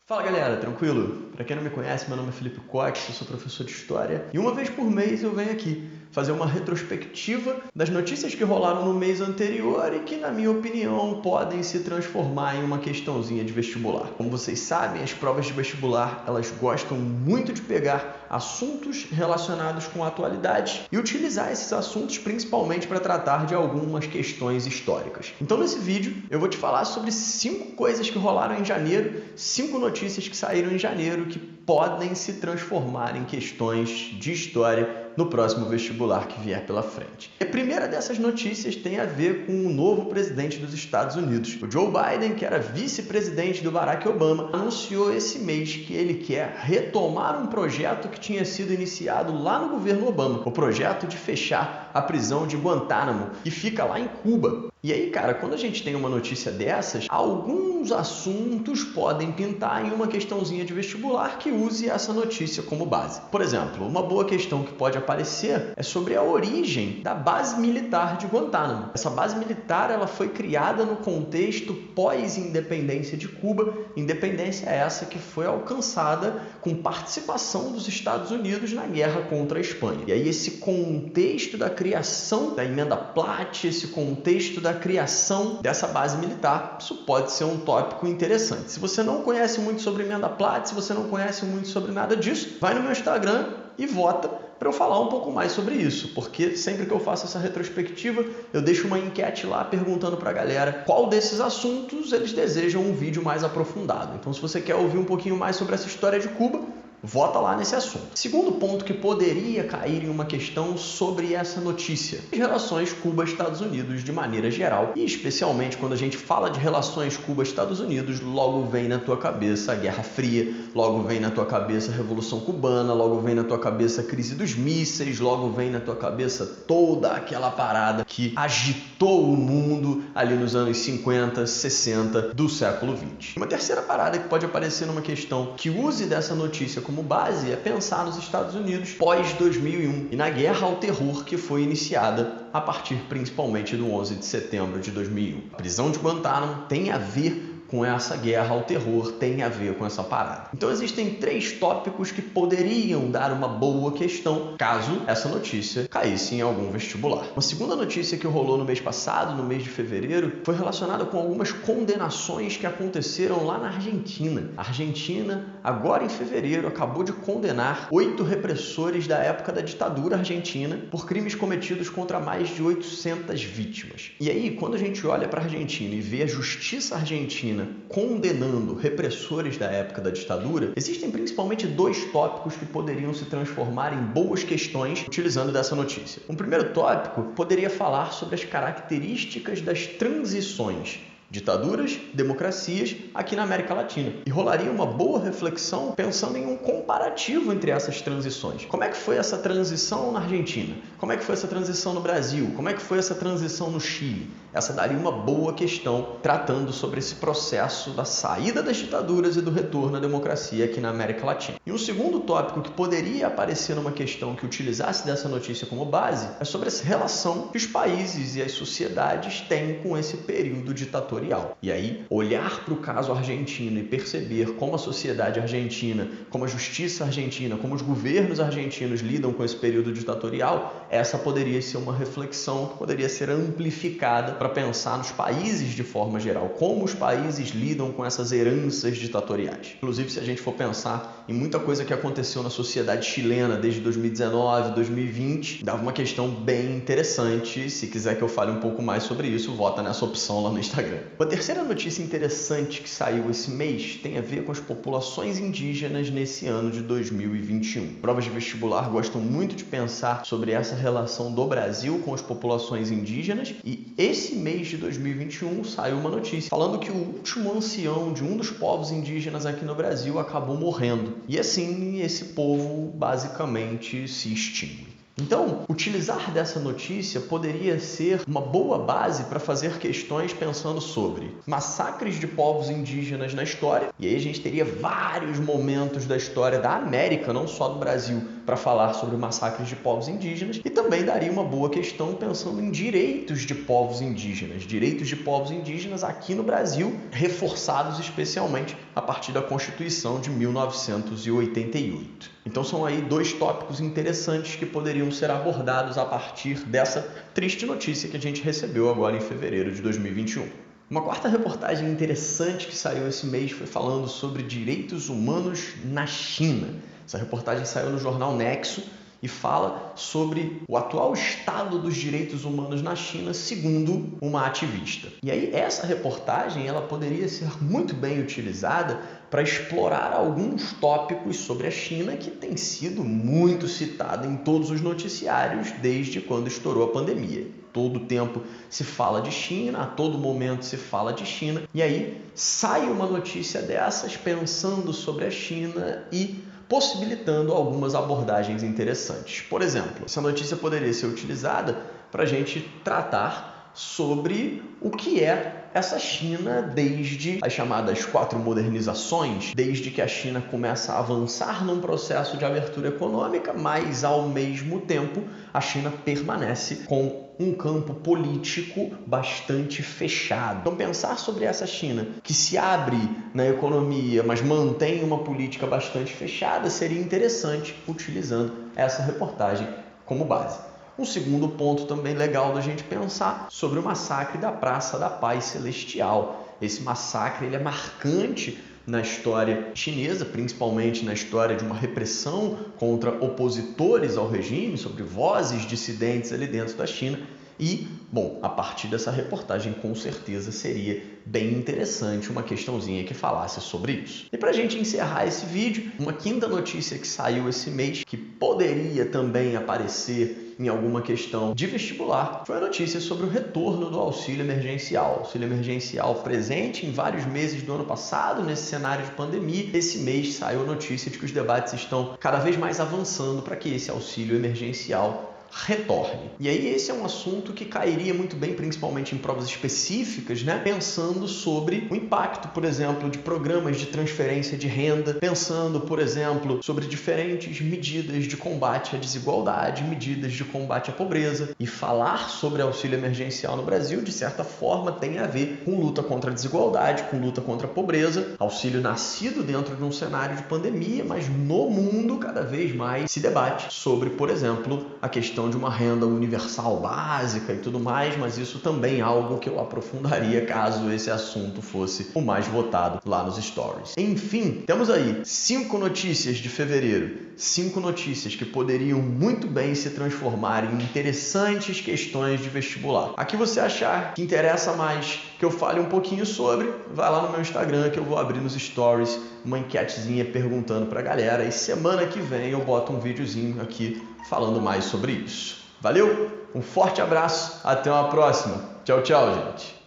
Fala galera, tranquilo? Para quem não me conhece, meu nome é Felipe Cox, eu sou professor de História e uma vez por mês eu venho aqui fazer uma retrospectiva das notícias que rolaram no mês anterior e que, na minha opinião, podem se transformar em uma questãozinha de vestibular. Como vocês sabem, as provas de vestibular, elas gostam muito de pegar assuntos relacionados com a atualidade e utilizar esses assuntos principalmente para tratar de algumas questões históricas. Então, nesse vídeo, eu vou te falar sobre 5 coisas que rolaram em janeiro, 5 notícias que saíram em janeiro que podem se transformar em questões de história no próximo vestibular que vier pela frente. A primeira dessas notícias tem a ver com o novo presidente dos Estados Unidos. O Joe Biden, que era vice-presidente do Barack Obama, anunciou esse mês que ele quer retomar um projeto que tinha sido iniciado lá no governo Obama, o projeto de fechar a prisão de Guantánamo, que fica lá em Cuba. E aí, cara, quando a gente tem uma notícia dessas, alguns assuntos podem pintar em uma questãozinha de vestibular que use essa notícia como base. Por exemplo, uma boa questão que pode aparecer é sobre a origem da base militar de Guantánamo. Essa base militar, ela foi criada no contexto pós-independência de Cuba, independência essa que foi alcançada com participação dos Estados Unidos na guerra contra a Espanha. E aí esse contexto da criação da emenda Platt, esse contexto da criação dessa base militar, isso pode ser um tópico interessante. Se você não conhece muito sobre emenda Platt, se você não conhece muito sobre nada disso, vai no meu Instagram e vota para eu falar um pouco mais sobre isso, porque sempre que eu faço essa retrospectiva, eu deixo uma enquete lá perguntando para a galera qual desses assuntos eles desejam um vídeo mais aprofundado. Então, se você quer ouvir um pouquinho mais sobre essa história de Cuba, vota lá nesse assunto. Segundo ponto que poderia cair em uma questão sobre essa notícia: as relações Cuba-Estados Unidos de maneira geral, e especialmente quando a gente fala de relações Cuba-Estados Unidos, logo vem na tua cabeça a Guerra Fria, logo vem na tua cabeça a Revolução Cubana, logo vem na tua cabeça a crise dos mísseis, logo vem na tua cabeça toda aquela parada que agitou o mundo ali nos anos 50, 60 do século 20. Uma terceira parada que pode aparecer numa questão que use dessa notícia como base é pensar nos Estados Unidos pós-2001 e na guerra ao terror que foi iniciada a partir principalmente do 11 de setembro de 2001. A prisão de Guantánamo tem a ver com essa guerra ao terror, tem a ver com essa parada. Então existem 3 tópicos que poderiam dar uma boa questão caso essa notícia caísse em algum vestibular. Uma segunda notícia que rolou no mês passado, no mês de fevereiro, foi relacionada com algumas condenações que aconteceram lá na Argentina. A Argentina, agora em fevereiro, acabou de condenar 8 repressores da época da ditadura argentina por crimes cometidos contra mais de 800 vítimas. E aí, quando a gente olha para a Argentina e vê a justiça argentina condenando repressores da época da ditadura, existem principalmente 2 tópicos que poderiam se transformar em boas questões utilizando dessa notícia. Um primeiro tópico poderia falar sobre as características das transições, ditaduras, democracias aqui na América Latina. E rolaria uma boa reflexão pensando em um comparativo entre essas transições. Como é que foi essa transição na Argentina? Como é que foi essa transição no Brasil? Como é que foi essa transição no Chile? Essa daria uma boa questão tratando sobre esse processo da saída das ditaduras e do retorno à democracia aqui na América Latina. E um segundo tópico que poderia aparecer numa questão que utilizasse dessa notícia como base é sobre essa relação que os países e as sociedades têm com esse período ditatorial. E aí, olhar para o caso argentino e perceber como a sociedade argentina, como a justiça argentina, como os governos argentinos lidam com esse período ditatorial, essa poderia ser uma reflexão que poderia ser amplificada para pensar nos países de forma geral, como os países lidam com essas heranças ditatoriais. Inclusive, se a gente for pensar em muita coisa que aconteceu na sociedade chilena desde 2019, 2020, dava uma questão bem interessante. Se quiser que eu fale um pouco mais sobre isso, vota nessa opção lá no Instagram. Uma terceira notícia interessante que saiu esse mês tem a ver com as populações indígenas nesse ano de 2021. Provas de vestibular gostam muito de pensar sobre essa relação do Brasil com as populações indígenas e esse mês de 2021 saiu uma notícia falando que o último ancião de um dos povos indígenas aqui no Brasil acabou morrendo. E assim, esse povo basicamente se extingue. Então, utilizar dessa notícia poderia ser uma boa base para fazer questões pensando sobre massacres de povos indígenas na história, e aí a gente teria vários momentos da história da América, não só do Brasil, para falar sobre massacres de povos indígenas, e também daria uma boa questão pensando em direitos de povos indígenas aqui no Brasil, reforçados especialmente a partir da Constituição de 1988. Então são aí dois tópicos interessantes que poderiam ser abordados a partir dessa triste notícia que a gente recebeu agora em fevereiro de 2021. Uma quarta reportagem interessante que saiu esse mês foi falando sobre direitos humanos na China. Essa reportagem saiu no jornal Nexo e fala sobre o atual estado dos direitos humanos na China, segundo uma ativista. E aí essa reportagem ela poderia ser muito bem utilizada para explorar alguns tópicos sobre a China que tem sido muito citada em todos os noticiários desde quando estourou a pandemia. Todo tempo se fala de China, a todo momento se fala de China, e aí sai uma notícia dessas pensando sobre a China e possibilitando algumas abordagens interessantes. Por exemplo, essa notícia poderia ser utilizada para a gente tratar sobre o que é essa China desde as chamadas 4 modernizações, desde que a China começa a avançar num processo de abertura econômica, mas ao mesmo tempo a China permanece com um campo político bastante fechado. Então pensar sobre essa China que se abre na economia, mas mantém uma política bastante fechada, seria interessante utilizando essa reportagem como base. Um segundo ponto também legal da gente pensar sobre o massacre da Praça da Paz Celestial. Esse massacre ele é marcante na história chinesa, principalmente na história de uma repressão contra opositores ao regime, sobre vozes dissidentes ali dentro da China. E, bom, a partir dessa reportagem, com certeza seria bem interessante uma questãozinha que falasse sobre isso. E para a gente encerrar esse vídeo, uma quinta notícia que saiu esse mês, que poderia também aparecer em alguma questão de vestibular, foi a notícia sobre o retorno do auxílio emergencial. Auxílio emergencial presente em vários meses do ano passado, nesse cenário de pandemia. Esse mês saiu a notícia de que os debates estão cada vez mais avançando para que esse auxílio emergencial retorne. E aí esse é um assunto que cairia muito bem, principalmente em provas específicas, né? Pensando sobre o impacto, por exemplo, de programas de transferência de renda, pensando, por exemplo, sobre diferentes medidas de combate à desigualdade, medidas de combate à pobreza. E falar sobre auxílio emergencial no Brasil, de certa forma, tem a ver com luta contra a desigualdade, com luta contra a pobreza. Auxílio nascido dentro de um cenário de pandemia, mas no mundo cada vez mais se debate sobre, por exemplo, a questão de uma renda universal básica e tudo mais, mas isso também é algo que eu aprofundaria caso esse assunto fosse o mais votado lá nos stories. Enfim, temos aí 5 notícias de fevereiro, 5 notícias que poderiam muito bem se transformar em interessantes questões de vestibular. A que você achar que interessa mais que eu fale um pouquinho sobre, vai lá no meu Instagram que eu vou abrir nos stories uma enquetezinha perguntando pra galera, e semana que vem eu boto um videozinho aqui falando mais sobre isso. Valeu? Um forte abraço, até uma próxima. Tchau, tchau, gente.